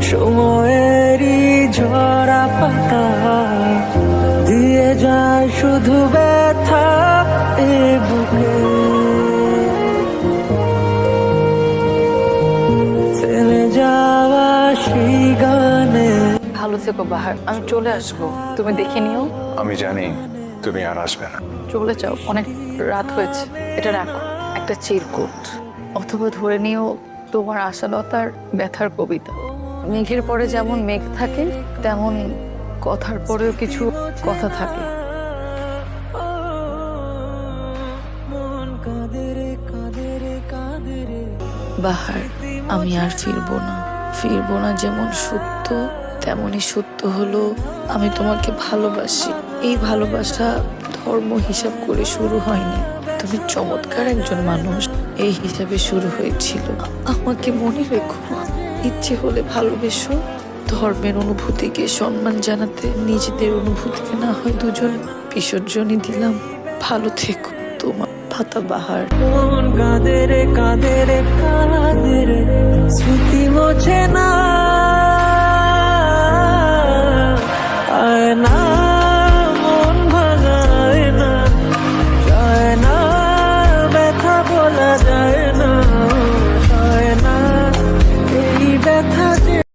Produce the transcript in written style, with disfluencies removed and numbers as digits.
সময়েরই ঝরা পাতা দিয়ে যায় শুধু ব্যথা এ বুকে। থেমে যাওয়া সেই গানে। ভালো থেকো বাহার, আমি চলে আসবো, তুমি দেখে নিও। আমি জানি তুমি আর আসবে না। চলে যাও, অনেক রাত হয়েছে। এটা রাখো, একটা চিরকুট, অথবা ধরে নিও তোমার আশালতার ব্যথার কবিতা। মেঘের পরে যেমন মেঘ থাকে, তেমন কথার পরেও কিছু কথা থাকে। বাহার, আমি আর ফিরবো না যেমন সত্য, তেমনই সত্য হলো আমি তোমাকে ভালোবাসি। এই ভালোবাসা ধর্ম হিসাব করে শুরু হয়নি, তুমি চমৎকার একজন মানুষ, এই হিসাবে শুরু হয়েছিল। আমাকে মনে রেখো, ইচ্ছে হলে ভালোবেসো। ধর্মের অনুভূতিকে সম্মান জানাতে নিজেদের অনুভূতিকে না হয় দুজন বিসর্জনই দিলাম। ভালো থেকো, তোমার পাতা বাহার। মন কাঁদে রে, স্মৃতি মোছে না।